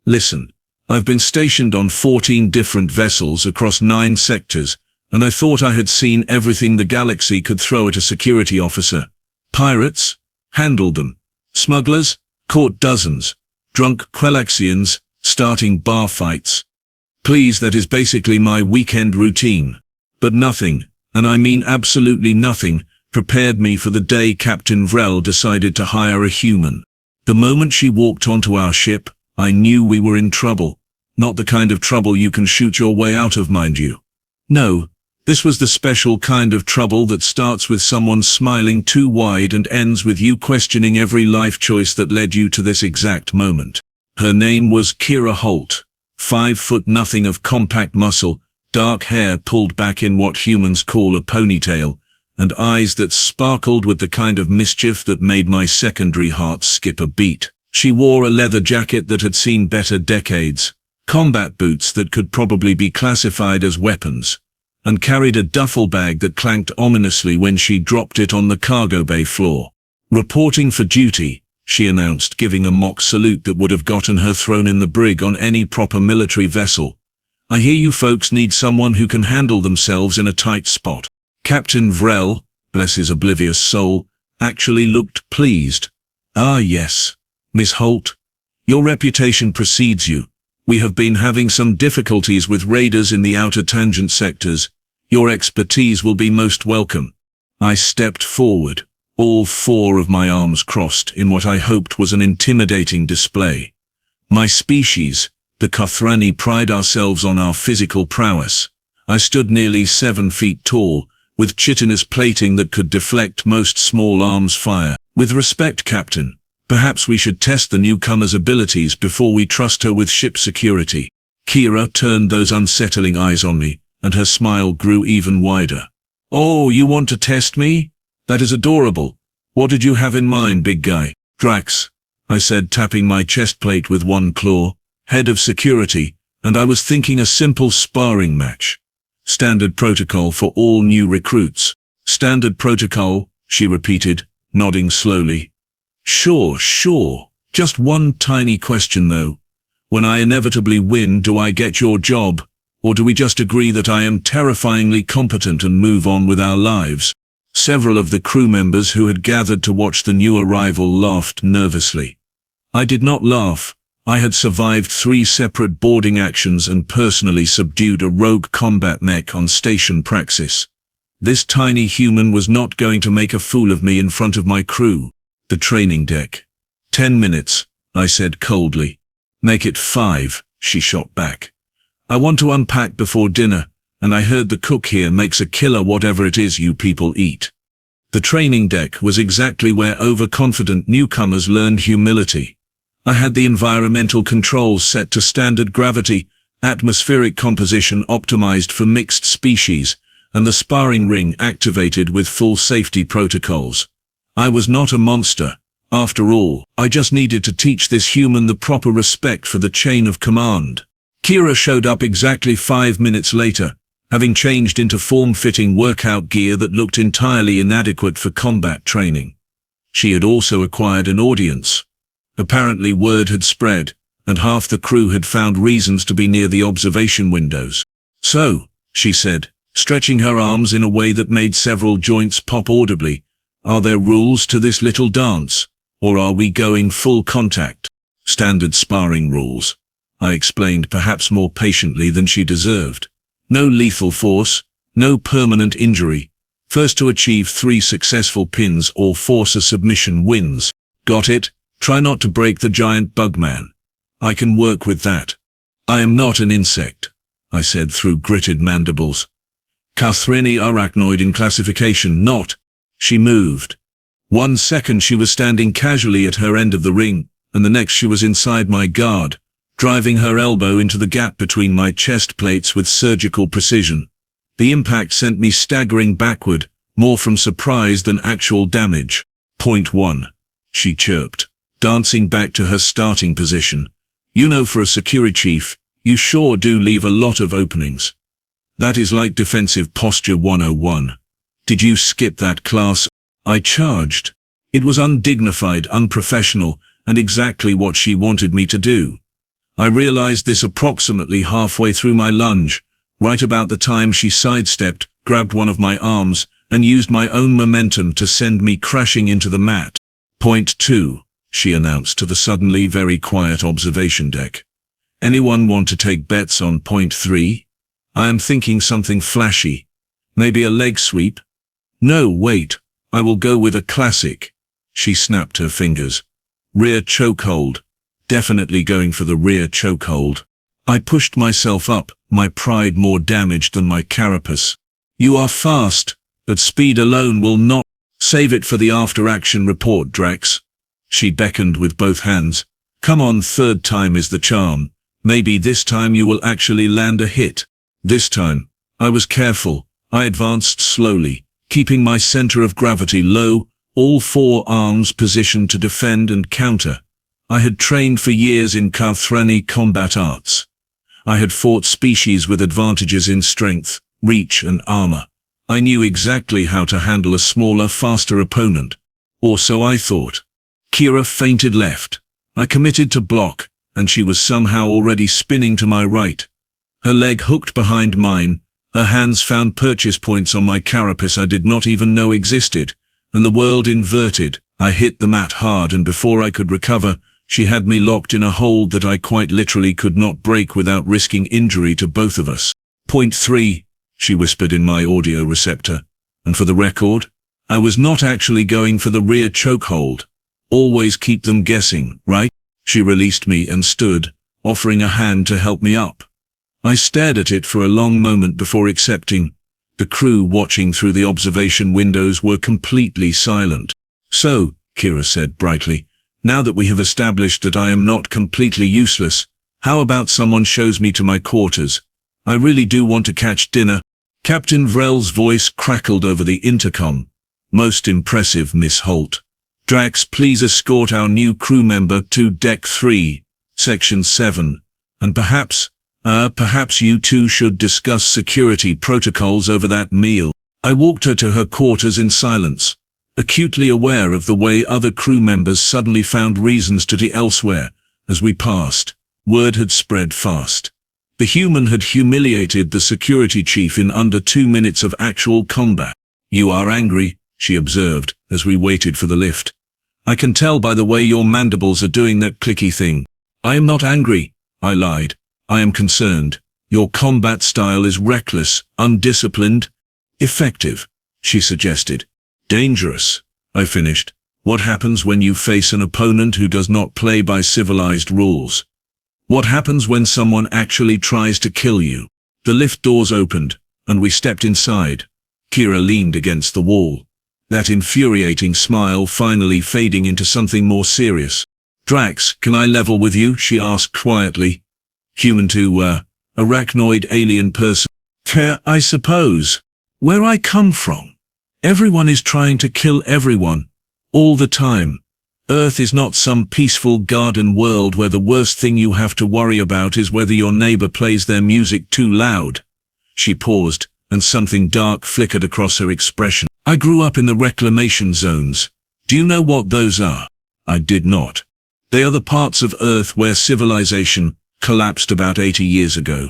Listen, I've been stationed on 14 different vessels across 9 sectors, and I thought I had seen everything the galaxy could throw at a security officer. Pirates? Handled them. Smugglers? Caught dozens. Drunk Quelaxians? Starting bar fights. Please, that is basically my weekend routine. But nothing, and I mean absolutely nothing, prepared me for the day Captain Vrel decided to hire a human. The moment she walked onto our ship, I knew we were in trouble. Not the kind of trouble you can shoot your way out of, mind you. No, this was the special kind of trouble that starts with someone smiling too wide and ends with you questioning every life choice that led you to this exact moment. Her name was Kira Holt. 5 foot nothing of compact muscle, dark hair pulled back in what humans call a ponytail, and eyes that sparkled with the kind of mischief that made my secondary heart skip a beat. She wore a leather jacket that had seen better decades, combat boots that could probably be classified as weapons, and carried a duffel bag that clanked ominously when she dropped it on the cargo bay floor. "Reporting for duty," she announced, giving a mock salute that would have gotten her thrown in the brig on any proper military vessel. "I hear you folks need someone who can handle themselves in a tight spot." Captain Vrel, bless his oblivious soul, actually looked pleased. "Ah yes, Miss Holt. Your reputation precedes you. We have been having some difficulties with raiders in the outer tangent sectors. Your expertise will be most welcome." I stepped forward, all 4 of my arms crossed in what I hoped was an intimidating display. My species, the Kothrani, pride ourselves on our physical prowess. I stood nearly 7 feet tall, with chitinous plating that could deflect most small arms fire. "With respect, Captain, perhaps we should test the newcomer's abilities before we trust her with ship security." Kira turned those unsettling eyes on me, and her smile grew even wider. "Oh, you want to test me? That is adorable. What did you have in mind, big guy?" "Drax," I said, tapping my chest plate with one claw, "head of security, and I was thinking a simple sparring match. Standard protocol for all new recruits." "Standard protocol," she repeated, nodding slowly. Sure. Just one tiny question though. When I inevitably win, do I get your job, or do we just agree that I am terrifyingly competent and move on with our lives?" Several of the crew members who had gathered to watch the new arrival laughed nervously. I did not laugh. I had survived 3 separate boarding actions and personally subdued a rogue combat mech on Station Praxis. This tiny human was not going to make a fool of me in front of my crew. "The training deck." 10 minutes, I said coldly. "Make it 5, she shot back. "I want to unpack before dinner, and I heard the cook here makes a killer whatever it is you people eat." The training deck was exactly where overconfident newcomers learned humility. I had the environmental controls set to standard gravity, atmospheric composition optimized for mixed species, and the sparring ring activated with full safety protocols. I was not a monster. After all, I just needed to teach this human the proper respect for the chain of command. Kira showed up exactly 5 minutes later, having changed into form-fitting workout gear that looked entirely inadequate for combat training. She had also acquired an audience. Apparently word had spread, and half the crew had found reasons to be near the observation windows. "So," she said, stretching her arms in a way that made several joints pop audibly, "are there rules to this little dance, or are we going full contact?" "Standard sparring rules," I explained, perhaps more patiently than she deserved. "No lethal force, no permanent injury. First to achieve 3 successful pins or force a submission wins. Got it? Try not to break the giant bugman. I can work with that." "I am not an insect," I said through gritted mandibles. "Kothrani arachnoid in classification, not." She moved. 1 second she was standing casually at her end of the ring, and the next she was inside my guard, driving her elbow into the gap between my chest plates with surgical precision. The impact sent me staggering backward, more from surprise than actual damage. "Point 1, she chirped, dancing back to her starting position. "You know, for a security chief, you sure do leave a lot of openings. That is like defensive posture 101. Did you skip that class?" I charged. It was undignified, unprofessional, and exactly what she wanted me to do. I realized this approximately halfway through my lunge, right about the time she sidestepped, grabbed one of my arms, and used my own momentum to send me crashing into the mat. Point 2, she announced to the suddenly very quiet observation deck. Anyone want to take bets on point 3? I am thinking something flashy. Maybe a leg sweep? No, wait. I will go with a classic. She snapped her fingers. Rear chokehold. Definitely going for the rear chokehold. I pushed myself up, my pride more damaged than my carapace. You are fast, but speed alone will not. Save it for the after-action report, Drax. She beckoned with both hands. Come on, third time is the charm. Maybe this time you will actually land a hit. This time, I was careful. I advanced slowly, keeping my center of gravity low, all 4 arms positioned to defend and counter. I had trained for years in Kathrani combat arts. I had fought species with advantages in strength, reach and armor. I knew exactly how to handle a smaller, faster opponent. Or so I thought. Kira feinted left. I committed to block, and she was somehow already spinning to my right. Her leg hooked behind mine, her hands found purchase points on my carapace I did not even know existed, and the world inverted. I hit the mat hard, and before I could recover, she had me locked in a hold that I quite literally could not break without risking injury to both of us. Point 3, she whispered in my audio receptor, and for the record, I was not actually going for the rear chokehold. Always keep them guessing, right? She released me and stood, offering a hand to help me up. I stared at it for a long moment before accepting. The crew watching through the observation windows were completely silent. So, Kira said brightly, now that we have established that I am not completely useless, how about someone shows me to my quarters? I really do want to catch dinner. Captain Vrel's voice crackled over the intercom. Most impressive, Miss Holt. Drax, please escort our new crew member to Deck 3, Section 7, and perhaps you two should discuss security protocols over that meal. I walked her to her quarters in silence, acutely aware of the way other crew members suddenly found reasons to be elsewhere. As we passed, word had spread fast. The human had humiliated the security chief in under 2 minutes of actual combat. You are angry, she observed, as we waited for the lift. I can tell by the way your mandibles are doing that clicky thing. I am not angry, I lied. I am concerned. Your combat style is reckless, undisciplined. Effective, she suggested. Dangerous, I finished. What happens when you face an opponent who does not play by civilized rules? What happens when someone actually tries to kill you? The lift doors opened, and we stepped inside. Kira leaned against the wall, that infuriating smile finally fading into something more serious. Drax, can I level with you? She asked quietly. Human to, arachnoid alien person. I suppose. Where I come from, everyone is trying to kill everyone, all the time. Earth is not some peaceful garden world where the worst thing you have to worry about is whether your neighbor plays their music too loud. She paused, and something dark flickered across her expression. I grew up in the Reclamation Zones. Do you know what those are? I did not. They are the parts of Earth where civilization collapsed about 80 years ago,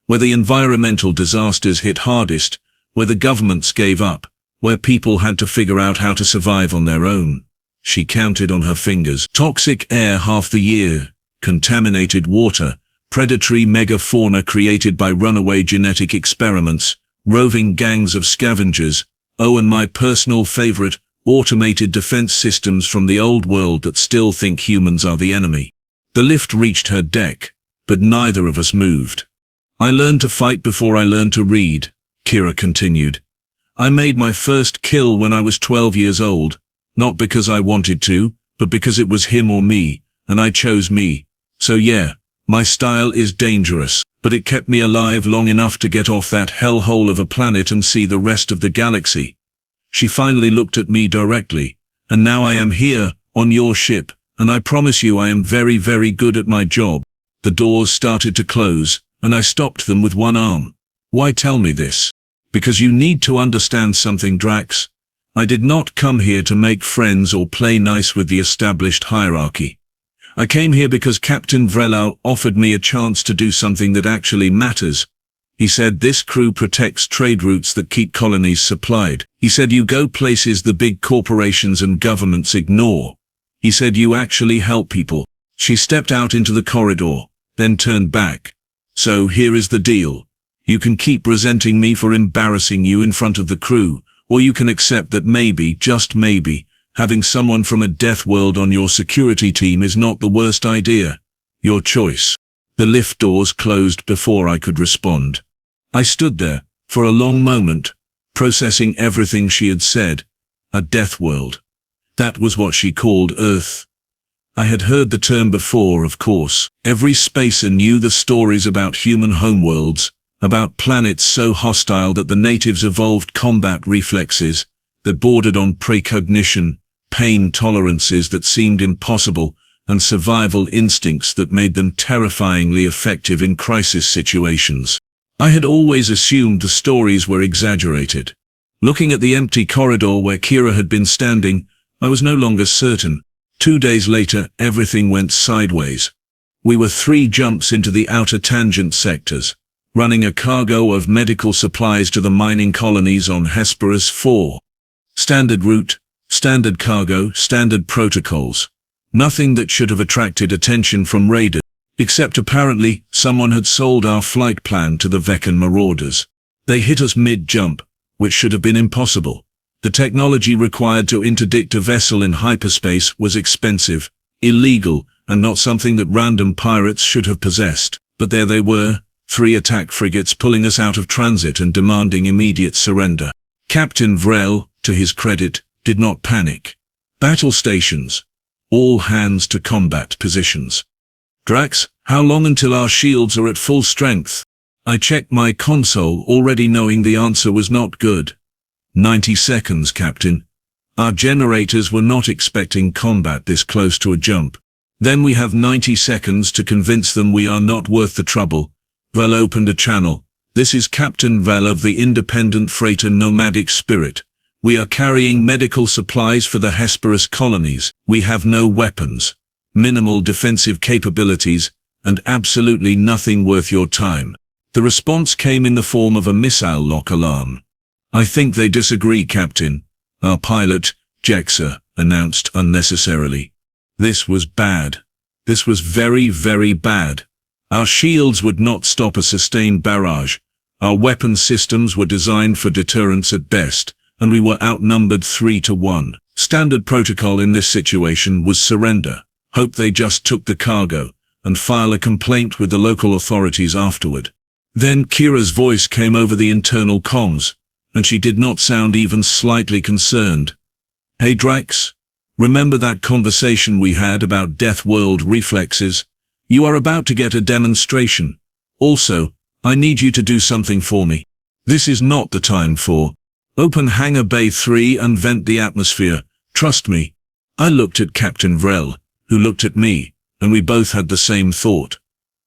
where the environmental disasters hit hardest, where the governments gave up, where people had to figure out how to survive on their own. She counted on her fingers. Toxic air half the year, contaminated water, predatory megafauna created by runaway genetic experiments, roving gangs of scavengers, and my personal favorite, automated defense systems from the old world that still think humans are the enemy. The lift reached her deck, but neither of us moved. I learned to fight before I learned to read, Kira continued. I made my first kill when I was 12 years old, not because I wanted to, but because it was him or me, and I chose me. So yeah, my style is dangerous, but it kept me alive long enough to get off that hellhole of a planet and see the rest of the galaxy. She finally looked at me directly, and now I am here, on your ship, and I promise you I am very, very good at my job. The doors started to close, and I stopped them with one arm. Why tell me this? Because you need to understand something, Drax. I did not come here to make friends or play nice with the established hierarchy. I came here because Captain Vrelao offered me a chance to do something that actually matters. He said this crew protects trade routes that keep colonies supplied. He said you go places the big corporations and governments ignore. He said you actually help people. She stepped out into the corridor, then turned back. So here is the deal. You can keep resenting me for embarrassing you in front of the crew, or you can accept that maybe, just maybe, having someone from a Deathworld on your security team is not the worst idea. Your choice. The lift doors closed before I could respond. I stood there, for a long moment, processing everything she had said. A Deathworld. That was what she called Earth. I had heard the term before, of course. Every spacer knew the stories about human homeworlds, about planets so hostile that the natives evolved combat reflexes that bordered on precognition, pain tolerances that seemed impossible, and survival instincts that made them terrifyingly effective in crisis situations. I had always assumed the stories were exaggerated. Looking at the empty corridor where Kira had been standing, I was no longer certain. 2 days later, everything went sideways. We were 3 jumps into the outer tangent sectors, running a cargo of medical supplies to the mining colonies on Hesperus 4. Standard route, standard cargo, standard protocols. Nothing that should have attracted attention from raiders, except apparently someone had sold our flight plan to the Veccan marauders. They hit us mid-jump, which should have been impossible. The technology required to interdict a vessel in hyperspace was expensive, illegal, and not something that random pirates should have possessed. But there they were, 3 attack frigates pulling us out of transit and demanding immediate surrender. Captain Vrel, to his credit, did not panic. Battle stations. All hands to combat positions. Drax, how long until our shields are at full strength? I checked my console, already knowing the answer was not good. 90 seconds, Captain. Our generators were not expecting combat this close to a jump. Then we have 90 seconds to convince them we are not worth the trouble. Vel opened a channel. This is Captain Vel of the independent freighter Nomadic Spirit. We are carrying medical supplies for the Hesperus colonies. We have no weapons, minimal defensive capabilities, and absolutely nothing worth your time. The response came in the form of a missile lock alarm. I think they disagree, Captain. Our pilot, Jexa, announced unnecessarily. This was bad. This was very, very bad. Our shields would not stop a sustained barrage. Our weapon systems were designed for deterrence at best, and we were outnumbered 3 to 1. Standard protocol in this situation was surrender, hope they just took the cargo, and file a complaint with the local authorities afterward. Then Kira's voice came over the internal comms, and she did not sound even slightly concerned. Hey Drax, remember that conversation we had about Deathworld reflexes? You are about to get a demonstration. Also, I need you to do something for me. This is not the time for. Open Hangar Bay 3 and vent the atmosphere. Trust me. I looked at Captain Vrel, who looked at me, and we both had the same thought.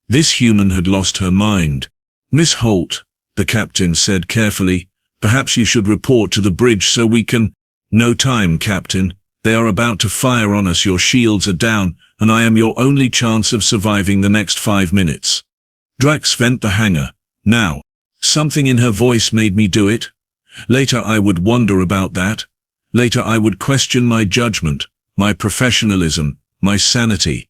This human had lost her mind. Miss Holt, the captain said carefully, perhaps you should report to the bridge so we can. No time, Captain. They are about to fire on us. Your shields are down, and I am your only chance of surviving the next 5 minutes. Drax, vent the hangar. Now. Something in her voice made me do it. Later I would wonder about that. Later I would question my judgment, my professionalism, my sanity.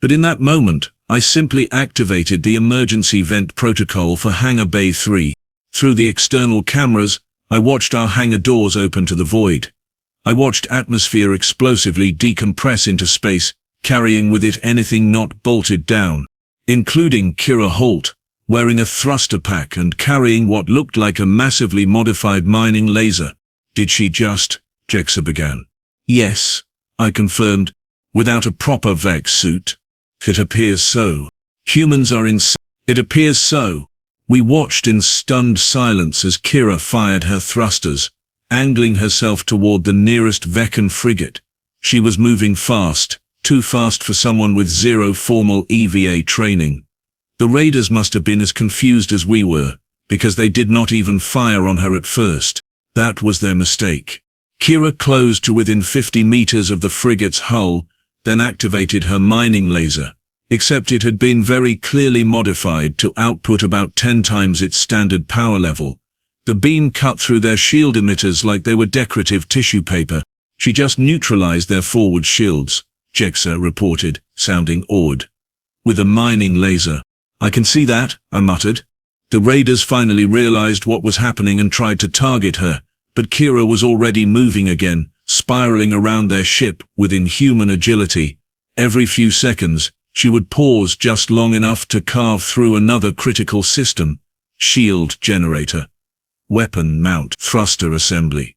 But in that moment, I simply activated the emergency vent protocol for Hangar Bay 3. Through the external cameras, I watched our hangar doors open to the void. I watched atmosphere explosively decompress into space, carrying with it anything not bolted down, including Kira Holt, wearing a thruster pack and carrying what looked like a massively modified mining laser. Did she just? Jexa began. Yes, I confirmed, without a proper Vex suit. It appears so. Humans are insane. It appears so. We watched in stunned silence as Kira fired her thrusters, angling herself toward the nearest Veccan frigate. She was moving fast, too fast for someone with zero formal EVA training. The raiders must have been as confused as we were, because they did not even fire on her at first. That was their mistake. Kira closed to within 50 meters of the frigate's hull, then activated her mining laser. Except it had been very clearly modified to output about 10 times its standard power level. The beam cut through their shield emitters like they were decorative tissue paper. She just neutralized their forward shields, Jexa reported, sounding awed. With a mining laser. I can see that, I muttered. The raiders finally realized what was happening and tried to target her, but Kira was already moving again, spiraling around their ship with inhuman agility. Every few seconds, she would pause just long enough to carve through another critical system, shield generator, weapon mount, thruster assembly.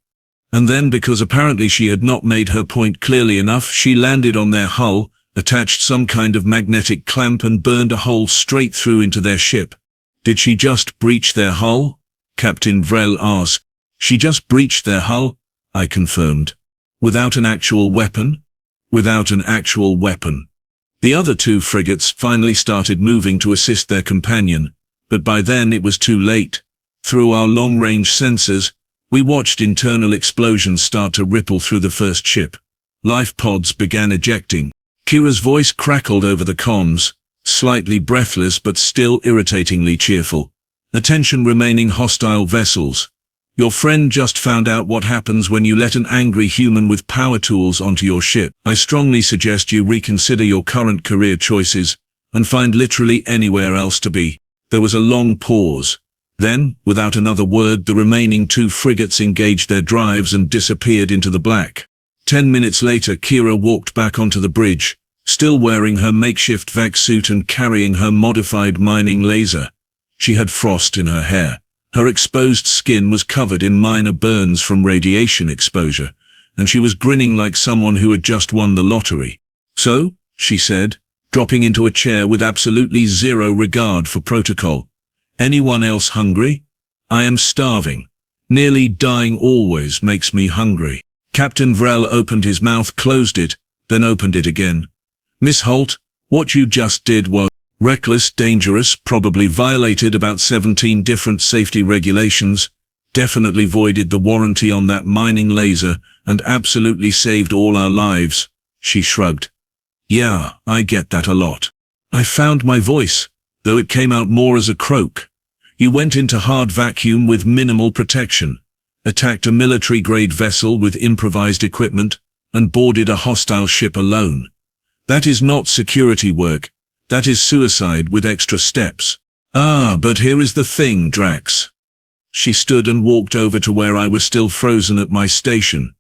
And then, because apparently she had not made her point clearly enough, she landed on their hull, attached some kind of magnetic clamp and burned a hole straight through into their ship. Did she just breach their hull? Captain Vrel asked. She just breached their hull, I confirmed. Without an actual weapon? Without an actual weapon. The other two frigates finally started moving to assist their companion, but by then it was too late. Through our long-range sensors, we watched internal explosions start to ripple through the first ship. Life pods began ejecting. Kira's voice crackled over the comms, slightly breathless but still irritatingly cheerful. Attention remaining hostile vessels. Your friend just found out what happens when you let an angry human with power tools onto your ship. I strongly suggest you reconsider your current career choices and find literally anywhere else to be. There was a long pause. Then, without another word, the remaining two frigates engaged their drives and disappeared into the black. 10 minutes later, Kira walked back onto the bridge, still wearing her makeshift vac suit and carrying her modified mining laser. She had frost in her hair. Her exposed skin was covered in minor burns from radiation exposure, and she was grinning like someone who had just won the lottery. So, she said, dropping into a chair with absolutely zero regard for protocol. Anyone else hungry? I am starving. Nearly dying always makes me hungry. Captain Vrel opened his mouth, closed it, then opened it again. Miss Holt, what you just did was reckless, dangerous, probably violated about 17 different safety regulations, definitely voided the warranty on that mining laser, and absolutely saved all our lives. She shrugged. Yeah, I get that a lot. I found my voice, though it came out more as a croak. You went into hard vacuum with minimal protection, attacked a military-grade vessel with improvised equipment, and boarded a hostile ship alone. That is not security work. That is suicide with extra steps. Ah, but here is the thing, Drax. She stood and walked over to where I was still frozen at my station.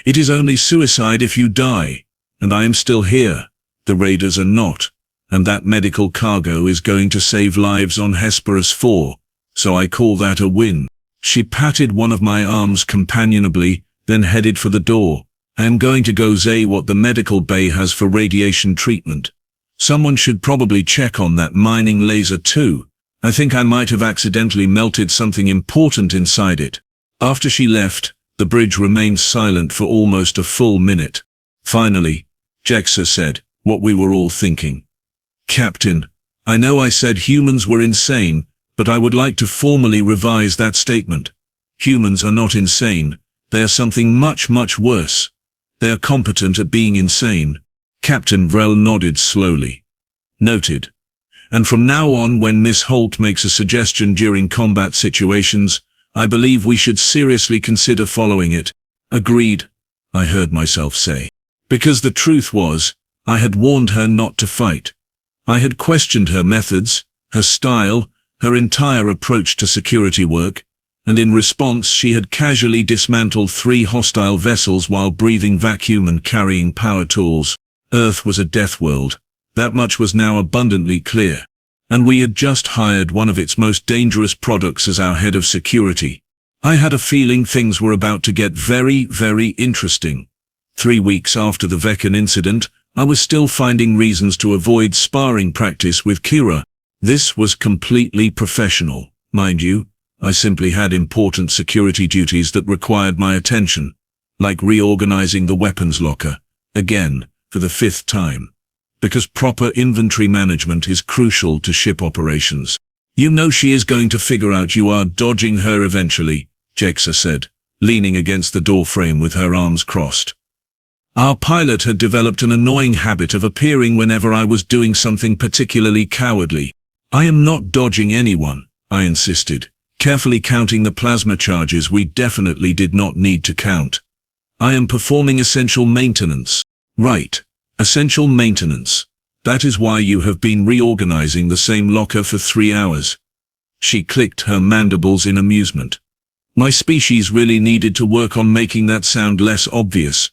It is only suicide if you die, and I am still here. The raiders are not, and that medical cargo is going to save lives on Hesperus 4, so I call that a win. She patted one of my arms companionably, then headed for the door. I am going to go say what the medical bay has for radiation treatment. Someone should probably check on that mining laser too. I think I might have accidentally melted something important inside it. After she left, the bridge remained silent for almost a full minute. Finally, Jexa said, what we were all thinking. Captain, I know I said humans were insane, but I would like to formally revise that statement. Humans are not insane. They are something much, much worse. They are competent at being insane. Captain Vrel nodded slowly. Noted. And from now on, when Miss Holt makes a suggestion during combat situations, I believe we should seriously consider following it. Agreed, I heard myself say. Because the truth was, I had warned her not to fight. I had questioned her methods, her style, her entire approach to security work, and in response she had casually dismantled 3 hostile vessels while breathing vacuum and carrying power tools. Earth was a death world. That much was now abundantly clear. And we had just hired one of its most dangerous products as our head of security. I had a feeling things were about to get very, very interesting. 3 weeks after the Veccan incident, I was still finding reasons to avoid sparring practice with Kira. This was completely professional, mind you. I simply had important security duties that required my attention, like reorganizing the weapons locker, again, for the 5th time. Because proper inventory management is crucial to ship operations. You know she is going to figure out you are dodging her eventually, Jexa said, leaning against the doorframe with her arms crossed. Our pilot had developed an annoying habit of appearing whenever I was doing something particularly cowardly. I am not dodging anyone, I insisted, carefully counting the plasma charges we definitely did not need to count. I am performing essential maintenance. Right, essential maintenance. That is why you have been reorganizing the same locker for 3 hours. She clicked her mandibles in amusement. My species really needed to work on making that sound less obvious.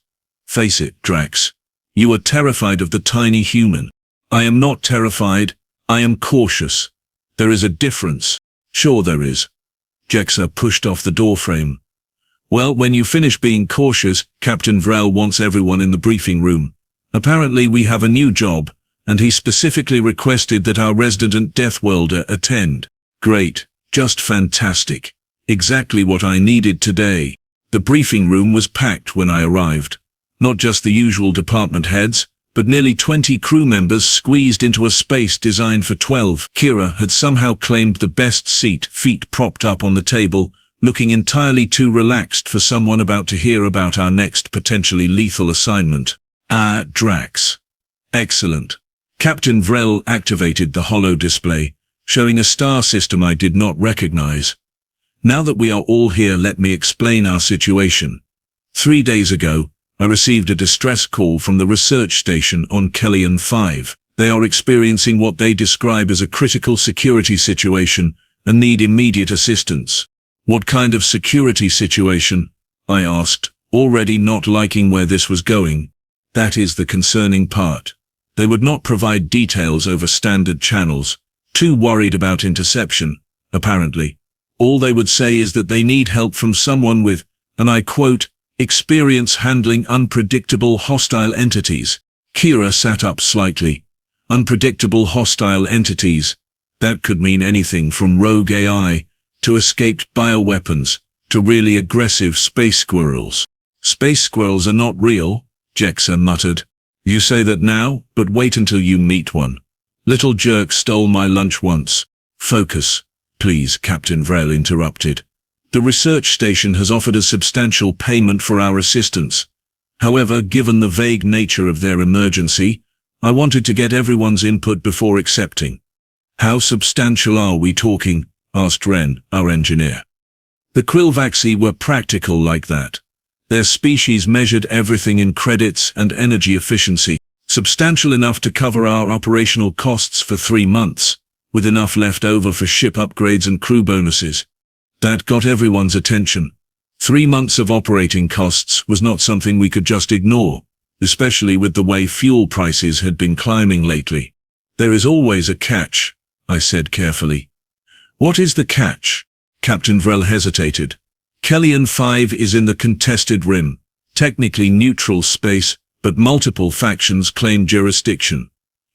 Face it, Drax. You are terrified of the tiny human. I am not terrified, I am cautious. There is a difference. Sure there is. Jexa pushed off the doorframe. Well, when you finish being cautious, Captain Vrel wants everyone in the briefing room. Apparently we have a new job, and he specifically requested that our resident Deathworlder attend. Great. Just fantastic. Exactly what I needed today. The briefing room was packed when I arrived. Not just the usual department heads, but nearly 20 crew members squeezed into a space designed for 12. Kira had somehow claimed the best seat, feet propped up on the table, looking entirely too relaxed for someone about to hear about our next potentially lethal assignment. Drax. Excellent. Captain Vrel activated the holo display, showing a star system I did not recognize. Now that we are all here, let me explain our situation. 3 days ago, I received a distress call from the research station on Kellian 5. They are experiencing what they describe as a critical security situation and need immediate assistance. What kind of security situation? I asked, already not liking where this was going. That is the concerning part. They would not provide details over standard channels, too worried about interception, apparently. All they would say is that they need help from someone with, and I quote, experience handling unpredictable hostile entities. Kira sat up slightly. Unpredictable hostile entities. That could mean anything from rogue AI, to escaped bioweapons, to really aggressive space squirrels. Space squirrels are not real, Jexa muttered. You say that now, but wait until you meet one. Little jerk stole my lunch once. Focus, please, Captain Vrel interrupted. The research station has offered a substantial payment for our assistance. However, given the vague nature of their emergency, I wanted to get everyone's input before accepting. How substantial are we talking? Asked Ren, our engineer. The Krillvaxi were practical like that. Their species measured everything in credits and energy efficiency, substantial enough to cover our operational costs for 3 months, with enough left over for ship upgrades and crew bonuses. That got everyone's attention. 3 months of operating costs was not something we could just ignore, especially with the way fuel prices had been climbing lately. There is always a catch, I said carefully. What is the catch? Captain Vrel hesitated. Kellian 5 is in the contested rim, technically neutral space, but multiple factions claim jurisdiction.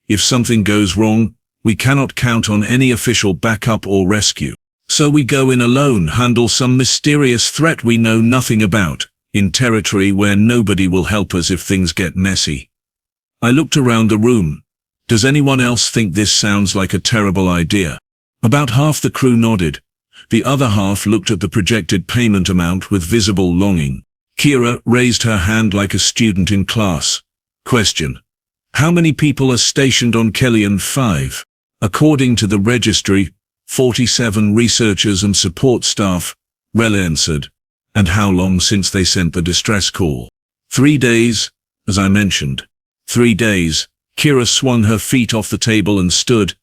If something goes wrong, we cannot count on any official backup or rescue. So we go in alone, handle some mysterious threat we know nothing about, in territory where nobody will help us if things get messy. I looked around the room. Does anyone else think this sounds like a terrible idea? About half the crew nodded. The other half looked at the projected payment amount with visible longing. Kira raised her hand like a student in class. Question. How many people are stationed on Kellian 5? According to the registry, 47 researchers and support staff, Rel answered. And how long since they sent the distress call? 3 days, as I mentioned. 3 days. Kira swung her feet off the table and stood.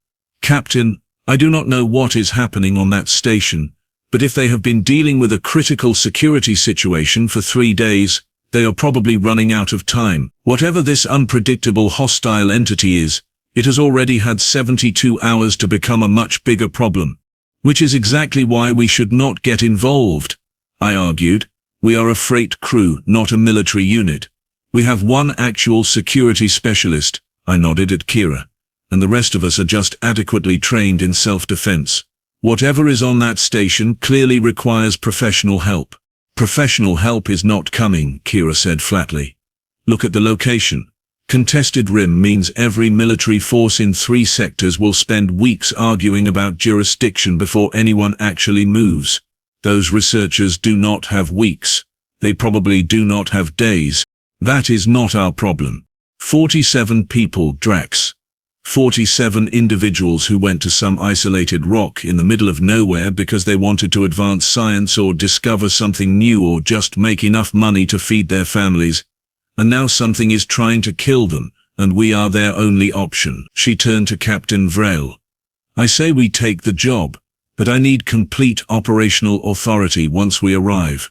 Captain, I do not know what is happening on that station, but if they have been dealing with a critical security situation for 3 days, they are probably running out of time. Whatever this unpredictable hostile entity is, it has already had 72 hours to become a much bigger problem. Which is exactly why we should not get involved, I argued. We are a freight crew, not a military unit. We have one actual security specialist, I nodded at Kira, and the rest of us are just adequately trained in self-defense. Whatever is on that station clearly requires professional help. Professional help is not coming, Kira said flatly. Look at the location. Contested rim means every military force in 3 sectors will spend weeks arguing about jurisdiction before anyone actually moves. Those researchers do not have weeks. They probably do not have days. That is not our problem. 47 people, Drax. 47 individuals who went to some isolated rock in the middle of nowhere because they wanted to advance science or discover something new or just make enough money to feed their families. And now something is trying to kill them, and we are their only option. She turned to Captain Vrel. I say we take the job, but I need complete operational authority once we arrive.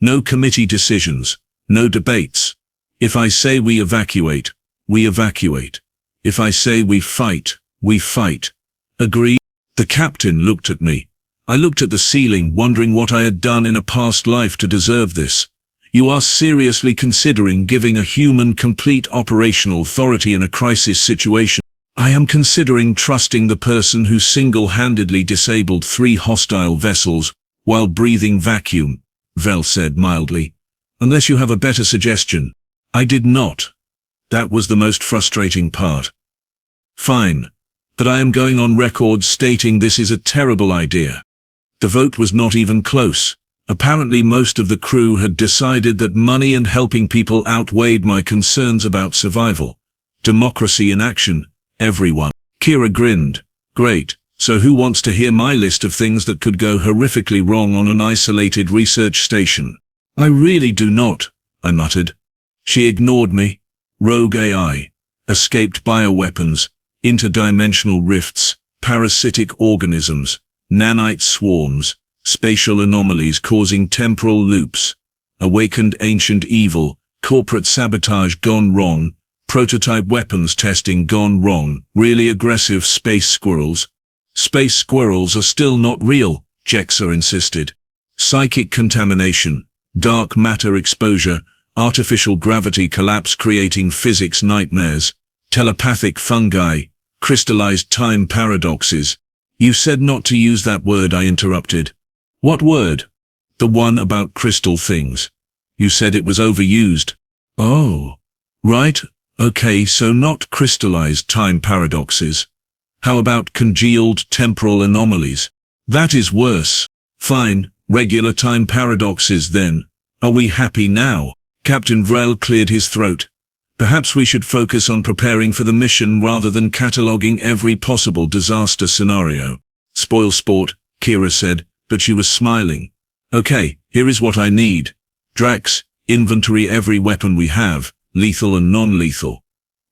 No committee decisions, no debates. If I say we evacuate, we evacuate. If I say we fight, we fight. Agreed? The captain looked at me. I looked at the ceiling, wondering what I had done in a past life to deserve this. You are seriously considering giving a human complete operational authority in a crisis situation? I am considering trusting the person who single-handedly disabled 3 hostile vessels while breathing vacuum, Vel said mildly. Unless you have a better suggestion. I did not. That was the most frustrating part. Fine, but I am going on record stating this is a terrible idea. The vote was not even close. Apparently most of the crew had decided that money and helping people outweighed my concerns about survival. Democracy in action, everyone. Kira grinned. Great, so who wants to hear my list of things that could go horrifically wrong on an isolated research station? I really do not, I muttered. She ignored me. Rogue AI, escaped bioweapons, interdimensional rifts, parasitic organisms, nanite swarms, spatial anomalies causing temporal loops, awakened ancient evil, corporate sabotage gone wrong, prototype weapons testing gone wrong, really aggressive space squirrels. Space squirrels are still not real, Jexa insisted. Psychic contamination, dark matter exposure, artificial gravity collapse creating physics nightmares, telepathic fungi, crystallized time paradoxes. You said not to use that word, I interrupted. What word? The one about crystal things. You said it was overused. Oh. Right, okay, so not crystallized time paradoxes. How about congealed temporal anomalies? That is worse. Fine, regular time paradoxes then. Are we happy now? Captain Vrel cleared his throat. Perhaps we should focus on preparing for the mission rather than cataloguing every possible disaster scenario. Spoil sport, Kira said, but she was smiling. Okay, here is what I need. Drax, inventory every weapon we have, lethal and non-lethal.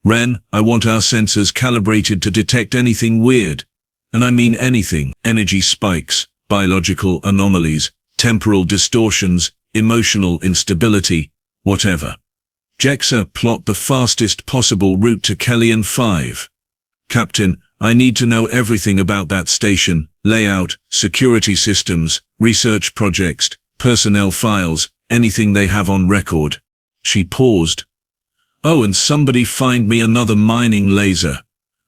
Ren, I want our sensors calibrated to detect anything weird. And I mean anything. Energy spikes, biological anomalies, temporal distortions, emotional instability, whatever. Jexa, plot the fastest possible route to Kellian 5. Captain, I need to know everything about that station, layout, security systems, research projects, personnel files, anything they have on record. She paused. Oh, and somebody find me another mining laser.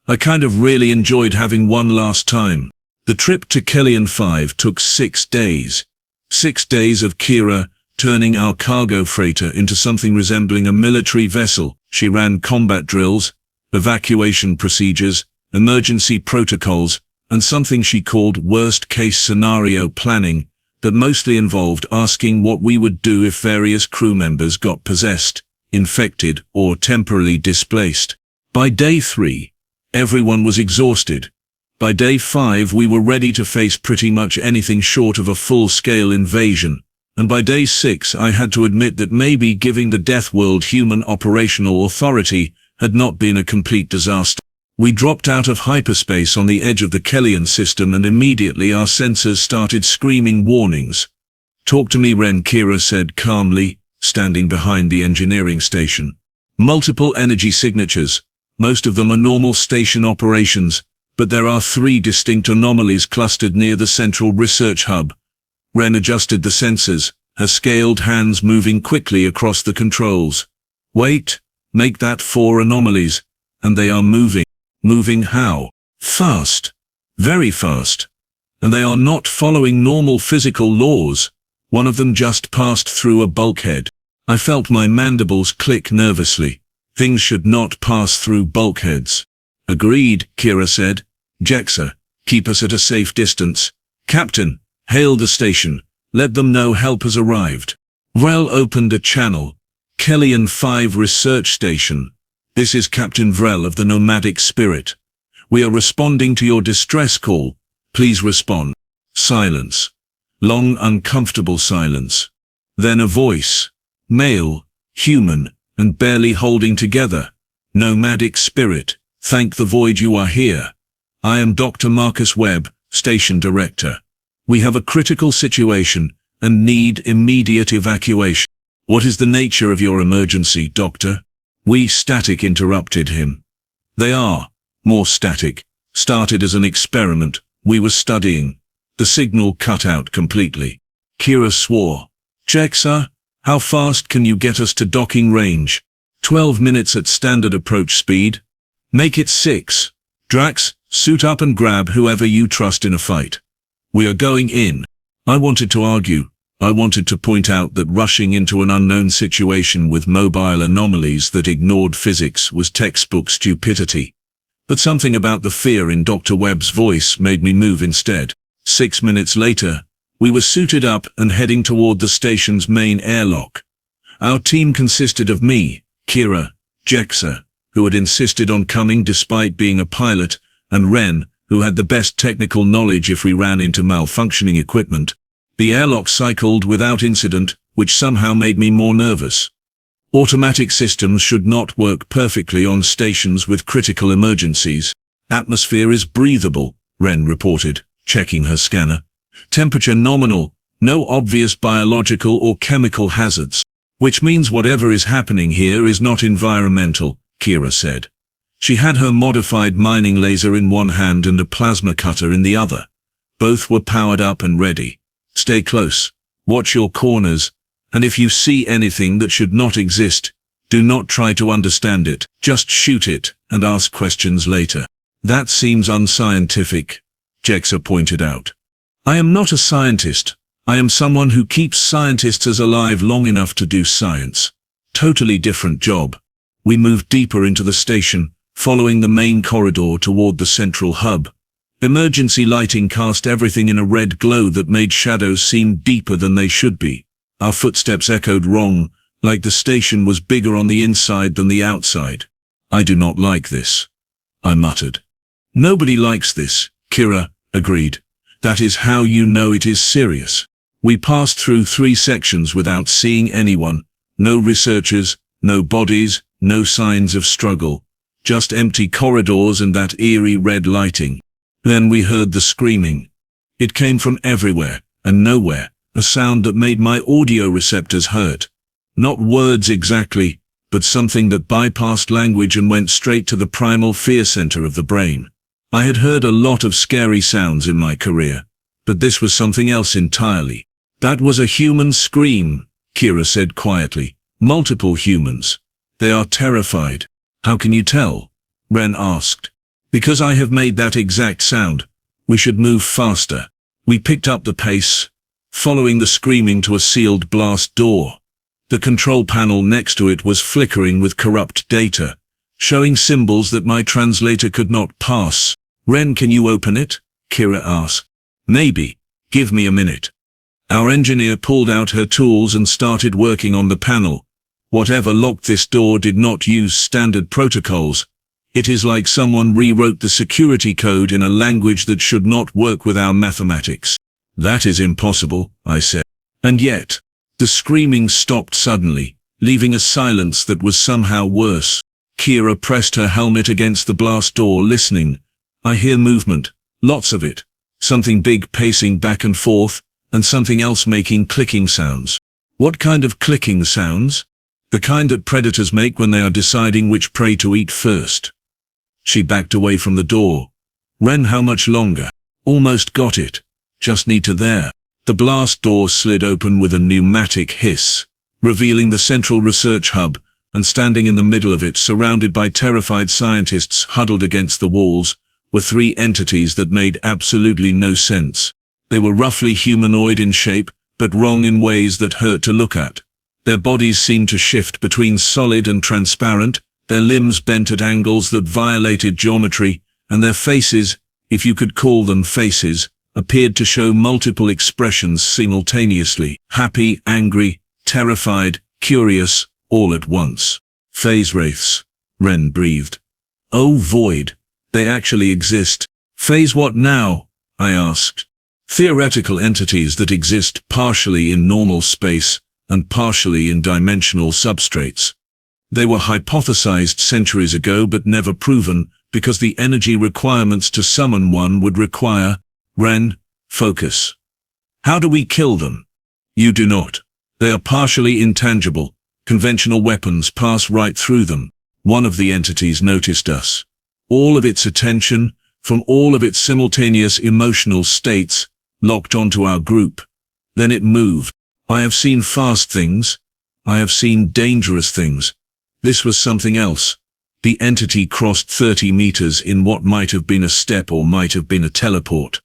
I kind of really enjoyed having one last time. The trip to Kellian 5 took 6 days. 6 days of Kira turning our cargo freighter into something resembling a military vessel. She ran combat drills, evacuation procedures, emergency protocols, and something she called worst-case scenario planning that mostly involved asking what we would do if various crew members got possessed, infected, or temporarily displaced. By day 3, everyone was exhausted. By day 5 we were ready to face pretty much anything short of a full-scale invasion. And by day 6 I had to admit that maybe giving the Deathworld human operational authority had not been a complete disaster. We dropped out of hyperspace on the edge of the Kellian system and immediately our sensors started screaming warnings. Talk to me, Ren, Kira said calmly, standing behind the engineering station. Multiple energy signatures. Most of them are normal station operations, but there are 3 distinct anomalies clustered near the central research hub. Ren adjusted the sensors, her scaled hands moving quickly across the controls. Wait, make that 4 anomalies, and they are moving. Moving how? Fast. Very fast. And they are not following normal physical laws. One of them just passed through a bulkhead. I felt my mandibles click nervously. Things should not pass through bulkheads. Agreed, Kira said. Jexa, keep us at a safe distance. Captain, hail the station. Let them know help has arrived. Vrel opened a channel. Kellian 5 Research Station. This is Captain Vrel of the Nomadic Spirit. We are responding to your distress call. Please respond. Silence. Long, uncomfortable silence. Then a voice. Male, human, and barely holding together. Nomadic Spirit, thank the void you are here. I am Dr. Marcus Webb, Station Director. We have a critical situation and need immediate evacuation. What is the nature of your emergency, Doctor? We static interrupted him. They are. More static. Started as an experiment. We were studying. The signal cut out completely. Kira swore. Check, sir. How fast can you get us to docking range? 12 minutes at standard approach speed. Make it 6. Drax, suit up and grab whoever you trust in a fight. We are going in. I wanted to argue. I wanted to point out that rushing into an unknown situation with mobile anomalies that ignored physics was textbook stupidity. But something about the fear in Dr. Webb's voice made me move instead. 6 minutes later, we were suited up and heading toward the station's main airlock. Our team consisted of me, Kira, Jexa, who had insisted on coming despite being a pilot, and Ren, who had the best technical knowledge if we ran into malfunctioning equipment. The airlock cycled without incident, which somehow made me more nervous. Automatic systems should not work perfectly on stations with critical emergencies. Atmosphere is breathable, Ren reported, checking her scanner. Temperature nominal, no obvious biological or chemical hazards. Which means whatever is happening here is not environmental, Kira said. She had her modified mining laser in one hand and a plasma cutter in the other. Both were powered up and ready. Stay close, watch your corners, and if you see anything that should not exist, do not try to understand it, just shoot it and ask questions later. That seems unscientific, Jexa pointed out. I am not a scientist. I am someone who keeps scientists alive long enough to do science. Totally different job. We moved deeper into the station, following the main corridor toward the central hub. Emergency lighting cast everything in a red glow that made shadows seem deeper than they should be. Our footsteps echoed wrong, like the station was bigger on the inside than the outside. I do not like this, I muttered. Nobody likes this, Kira agreed. That is how you know it is serious. We passed through 3 sections without seeing anyone. No researchers, no bodies, no signs of struggle. Just empty corridors and that eerie red lighting. Then we heard the screaming. It came from everywhere and nowhere, a sound that made my audio receptors hurt. Not words exactly, but something that bypassed language and went straight to the primal fear center of the brain. I had heard a lot of scary sounds in my career, but this was something else entirely. That was a human scream, Kira said quietly. Multiple humans. They are terrified. How can you tell? Ren asked. Because I have made that exact sound. We should move faster. We picked up the pace, following the screaming to a sealed blast door. The control panel next to it was flickering with corrupt data, showing symbols that my translator could not pass. Ren, can you open it? Kira asked. Maybe. Give me a minute. Our engineer pulled out her tools and started working on the panel. Whatever locked this door did not use standard protocols. It is like someone rewrote the security code in a language that should not work with our mathematics. That is impossible, I said. And yet, the screaming stopped suddenly, leaving a silence that was somehow worse. Kira pressed her helmet against the blast door, listening. I hear movement, lots of it. Something big pacing back and forth, and something else making clicking sounds. What kind of clicking sounds? The kind that predators make when they are deciding which prey to eat first. She backed away from the door. Ren, how much longer? Almost got it. Just need to there. The blast door slid open with a pneumatic hiss, revealing the central research hub, and standing in the middle of it, surrounded by terrified scientists huddled against the walls, were 3 entities that made absolutely no sense. They were roughly humanoid in shape, but wrong in ways that hurt to look at. Their bodies seemed to shift between solid and transparent, their limbs bent at angles that violated geometry, and their faces, if you could call them faces, appeared to show multiple expressions simultaneously: happy, angry, terrified, curious, all at once. Phase Wraiths, Ren breathed. Oh void, they actually exist. Phase what now? I asked. Theoretical entities that exist partially in normal space and partially in dimensional substrates. They were hypothesized centuries ago but never proven, because the energy requirements to summon one would require, Ren, focus. How do we kill them? You do not. They are partially intangible. Conventional weapons pass right through them. One of the entities noticed us. All of its attention, from all of its simultaneous emotional states, locked onto our group. Then it moved. I have seen fast things. I have seen dangerous things. This was something else. The entity crossed 30 meters in what might have been a step or might have been a teleport.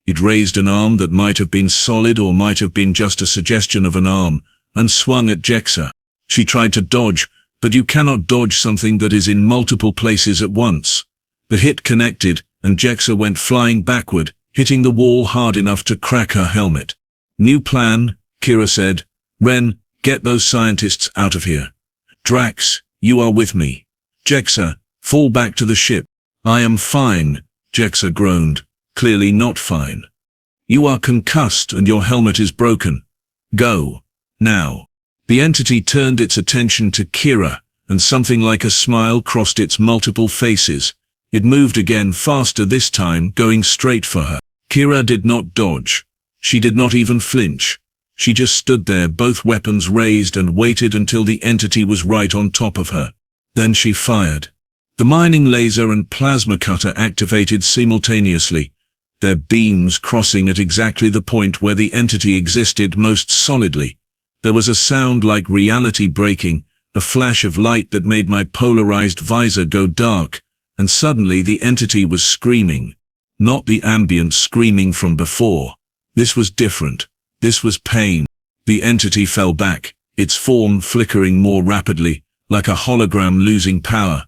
It raised an arm that might have been solid or might have been just a suggestion of an arm, and swung at Jexa. She tried to dodge, but you cannot dodge something that is in multiple places at once. The hit connected, and Jexa went flying backward, hitting the wall hard enough to crack her helmet. New plan, Kira said. Ren, get those scientists out of here. Drax, you are with me. Jexa, fall back to the ship. I am fine, Jexa groaned, clearly not fine. You are concussed and your helmet is broken. Go. Now. The entity turned its attention to Kira, and something like a smile crossed its multiple faces. It moved again, faster this time, going straight for her. Kira did not dodge. She did not even flinch. She just stood there, both weapons raised, and waited until the entity was right on top of her. Then she fired. The mining laser and plasma cutter activated simultaneously, their beams crossing at exactly the point where the entity existed most solidly. There was a sound like reality breaking, a flash of light that made my polarized visor go dark, and suddenly the entity was screaming. Not the ambient screaming from before. This was different. This was pain. The entity fell back, its form flickering more rapidly, like a hologram losing power.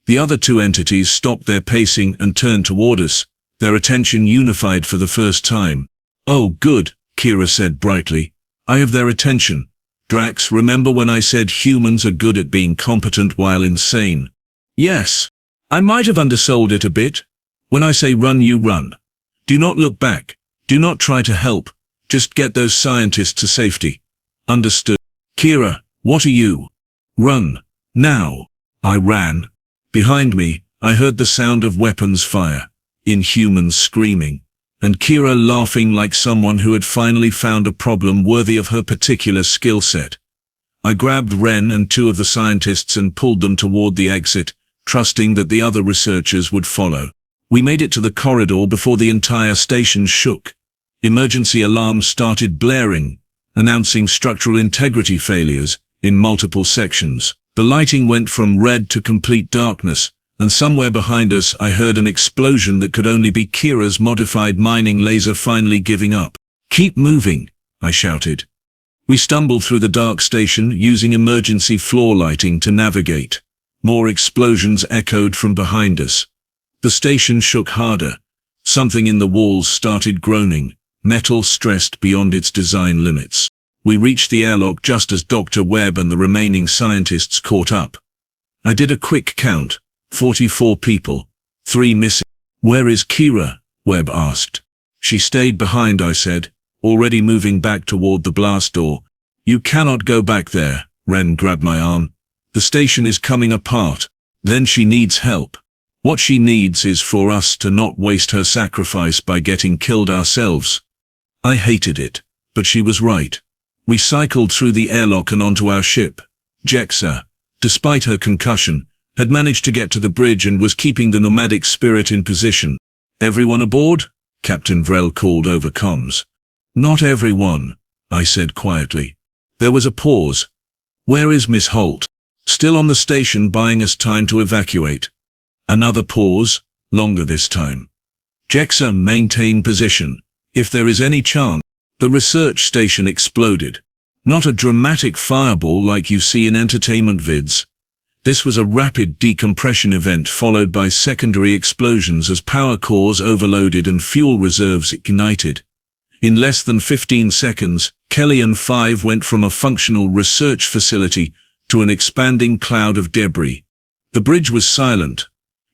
The other two entities stopped their pacing and turned toward us, their attention unified for the first time. Oh good, Kira said brightly. I have their attention. Drax, remember when I said humans are good at being competent while insane? Yes. I might have undersold it a bit. When I say run, you run. Do not look back. Do not try to help. Just get those scientists to safety. Understood. Kira, what are you? Run. Now. I ran. Behind me, I heard the sound of weapons fire, inhumans screaming, and Kira laughing like someone who had finally found a problem worthy of her particular skill set. I grabbed Ren and two of the scientists and pulled them toward the exit, trusting that the other researchers would follow. We made it to the corridor before the entire station shook. Emergency alarms started blaring, announcing structural integrity failures in multiple sections. The lighting went from red to complete darkness, and somewhere behind us I heard an explosion that could only be Kira's modified mining laser finally giving up. Keep moving, I shouted. We stumbled through the dark station using emergency floor lighting to navigate. More explosions echoed from behind us. The station shook harder. Something in the walls started groaning. Metal stressed beyond its design limits. We reached the airlock just as Dr. Webb and the remaining scientists caught up. I did a quick count. 44 people. 3 missing. Where is Kira? Webb asked. She stayed behind, I said, already moving back toward the blast door. You cannot go back there. Ren grabbed my arm. The station is coming apart. Then she needs help. What she needs is for us to not waste her sacrifice by getting killed ourselves. I hated it, but she was right. We cycled through the airlock and onto our ship. Jexa, despite her concussion, had managed to get to the bridge and was keeping the nomadic spirit in position. Everyone aboard? Captain Vrel called over comms. Not everyone, I said quietly. There was a pause. Where is Miss Holt? Still on the station buying us time to evacuate. Another pause, longer this time. Jexa, maintain position. If there is any chance. The research station exploded. Not a dramatic fireball like you see in entertainment vids. This was a rapid decompression event followed by secondary explosions as power cores overloaded and fuel reserves ignited. In less than 15 seconds, Kellian 5 went from a functional research facility to an expanding cloud of debris. The bridge was silent.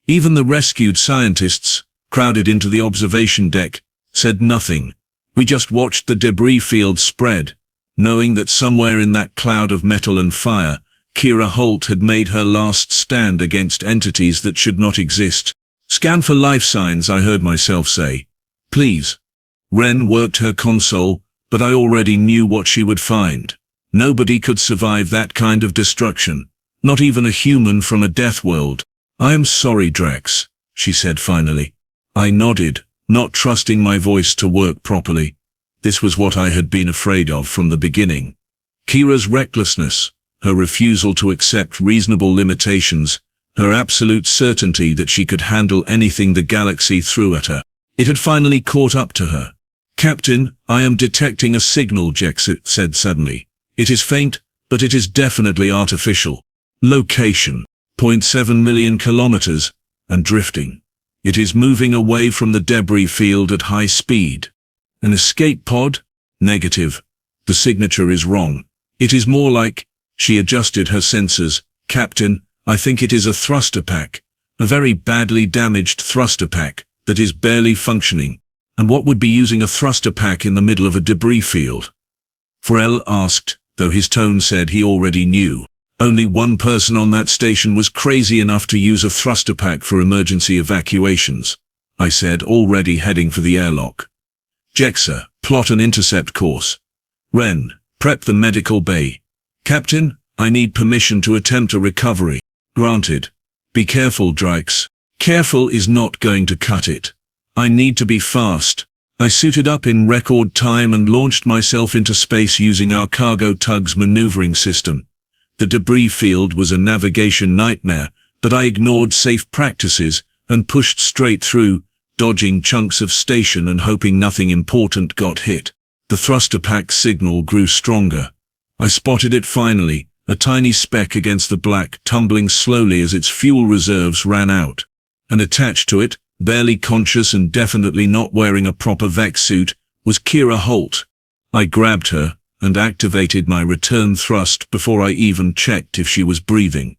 Even the rescued scientists, crowded into the observation deck, said nothing. We just watched the debris field spread, knowing that somewhere in that cloud of metal and fire, Kira Holt had made her last stand against entities that should not exist. Scan for life signs, I heard myself say. Please. Ren worked her console, but I already knew what she would find. Nobody could survive that kind of destruction, not even a human from a Deathworld. I am sorry, Drax, she said finally. I nodded, not trusting my voice to work properly. This was what I had been afraid of from the beginning. Kira's recklessness, her refusal to accept reasonable limitations, her absolute certainty that she could handle anything the galaxy threw at her. It had finally caught up to her. Captain, I am detecting a signal, Jex said suddenly. It is faint, but it is definitely artificial. Location, 0.7 million kilometers, and drifting. It is moving away from the debris field at high speed. An escape pod? Negative. The signature is wrong. It is more like, she adjusted her sensors. Captain, I think it is a thruster pack. A very badly damaged thruster pack that is barely functioning. And what would be using a thruster pack in the middle of a debris field? Vrel asked, though his tone said he already knew. Only one person on that station was crazy enough to use a thruster pack for emergency evacuations, I said, already heading for the airlock. Jexa, plot an intercept course. Ren, prep the medical bay. Captain, I need permission to attempt a recovery. Granted. Be careful, Drax. Careful is not going to cut it. I need to be fast. I suited up in record time and launched myself into space using our cargo tug's maneuvering system. The debris field was a navigation nightmare, but I ignored safe practices and pushed straight through, dodging chunks of station and hoping nothing important got hit. The thruster pack signal grew stronger. I spotted it finally, a tiny speck against the black, tumbling slowly as its fuel reserves ran out. And attached to it, barely conscious and definitely not wearing a proper vac suit, was Kira Holt. I grabbed her and activated my return thrust before I even checked if she was breathing.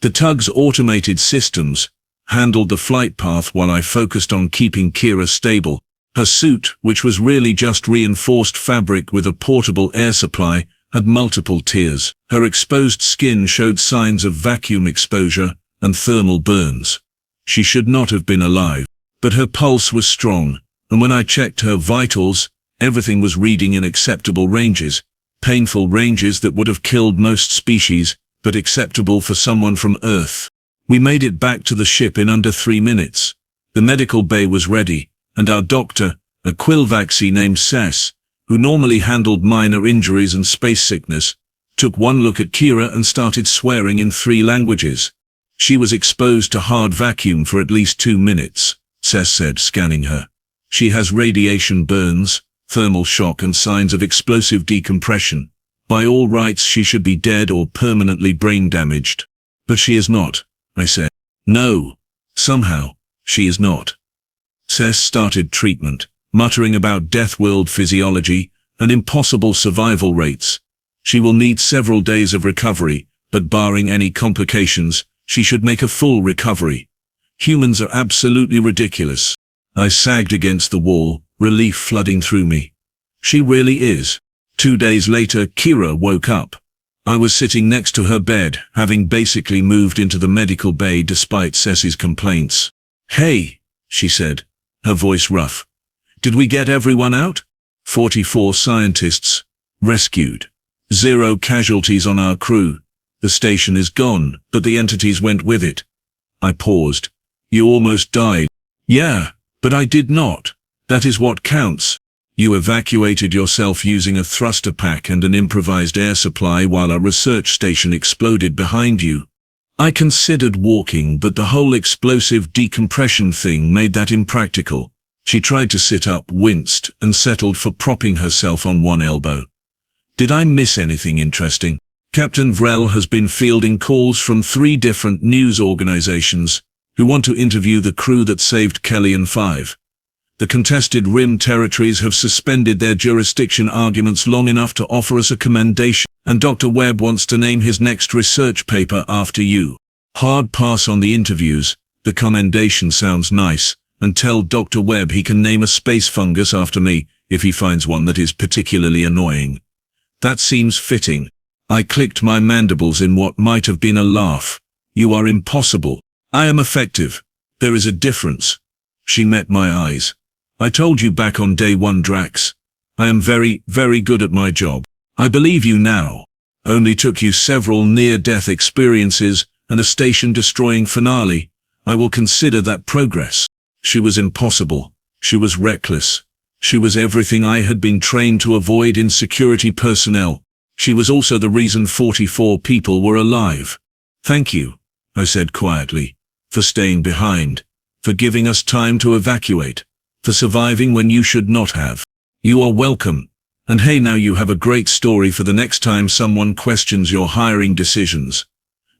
The tug's automated systems handled the flight path while I focused on keeping Kira stable. Her suit, which was really just reinforced fabric with a portable air supply, had multiple tiers. Her exposed skin showed signs of vacuum exposure and thermal burns. She should not have been alive, but her pulse was strong, and when I checked her vitals, everything was reading in acceptable ranges, painful ranges that would have killed most species, but acceptable for someone from Earth. We made it back to the ship in under 3 minutes. The medical bay was ready, and our doctor, a Quillvaxi named Sess, who normally handled minor injuries and space sickness, took one look at Kira and started swearing in 3 languages. She was exposed to hard vacuum for at least 2 minutes, Sess said, scanning her. She has radiation burns, thermal shock and signs of explosive decompression. By all rights she should be dead or permanently brain damaged. But she is not, I said. No. Somehow, she is not. Sess started treatment, muttering about Deathworld physiology and impossible survival rates. She will need several days of recovery, but barring any complications, she should make a full recovery. Humans are absolutely ridiculous. I sagged against the wall, relief flooding through me. She really is. 2 days later, Kira woke up. I was sitting next to her bed, having basically moved into the medical bay despite Sess's complaints. Hey, she said, her voice rough. Did we get everyone out? 44 scientists. Rescued. 0 casualties on our crew. The station is gone, but the entities went with it. I paused. You almost died. Yeah, but I did not. That is what counts. You evacuated yourself using a thruster pack and an improvised air supply while a research station exploded behind you. I considered walking, but the whole explosive decompression thing made that impractical. She tried to sit up, winced, and settled for propping herself on one elbow. Did I miss anything interesting? Captain Vrel has been fielding calls from 3 different news organizations who want to interview the crew that saved Kellian 5. The contested Rim territories have suspended their jurisdiction arguments long enough to offer us a commendation, and Dr. Webb wants to name his next research paper after you. Hard pass on the interviews. The commendation sounds nice, and tell Dr. Webb he can name a space fungus after me, if he finds one that is particularly annoying. That seems fitting. I clicked my mandibles in what might have been a laugh. You are impossible. I am effective. There is a difference. She met my eyes. I told you back on day one, Drax. I am very, very good at my job. I believe you now. Only took you several near-death experiences and a station-destroying finale. I will consider that progress. She was impossible. She was reckless. She was everything I had been trained to avoid in security personnel. She was also the reason 44 people were alive. Thank you, I said quietly, for staying behind, for giving us time to evacuate, for surviving when you should not have. You are welcome. And hey, now you have a great story for the next time someone questions your hiring decisions.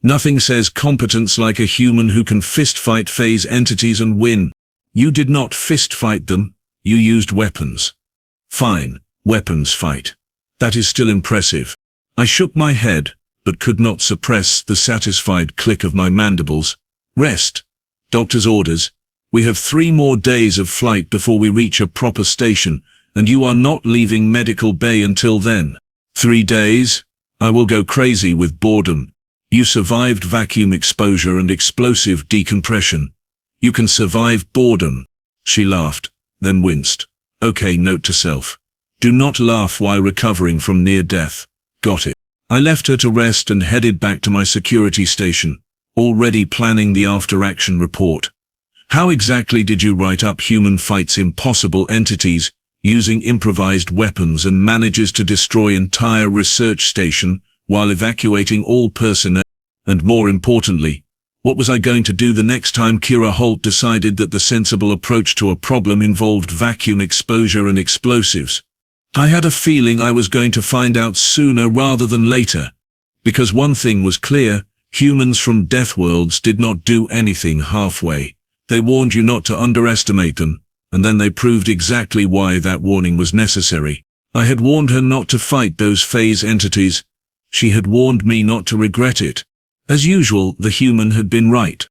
Nothing says competence like a human who can fist-fight phase entities and win. You did not fist-fight them, you used weapons. Fine, weapons fight. That is still impressive. I shook my head, but could not suppress the satisfied click of my mandibles. Rest. Doctor's orders. We have 3 more days of flight before we reach a proper station, and you are not leaving medical bay until then. 3 days? I will go crazy with boredom. You survived vacuum exposure and explosive decompression. You can survive boredom. She laughed, then winced. Okay, note to self. Do not laugh while recovering from near death. Got it. I left her to rest and headed back to my security station, already planning the after-action report. How exactly did you write up human fights impossible entities, using improvised weapons and manages to destroy entire research station, while evacuating all personnel? And more importantly, what was I going to do the next time Kira Holt decided that the sensible approach to a problem involved vacuum exposure and explosives? I had a feeling I was going to find out sooner rather than later. Because one thing was clear, humans from Deathworlds did not do anything halfway. They warned you not to underestimate them, and then they proved exactly why that warning was necessary. I had warned her not to fight those phase entities. She had warned me not to regret it. As usual, the human had been right.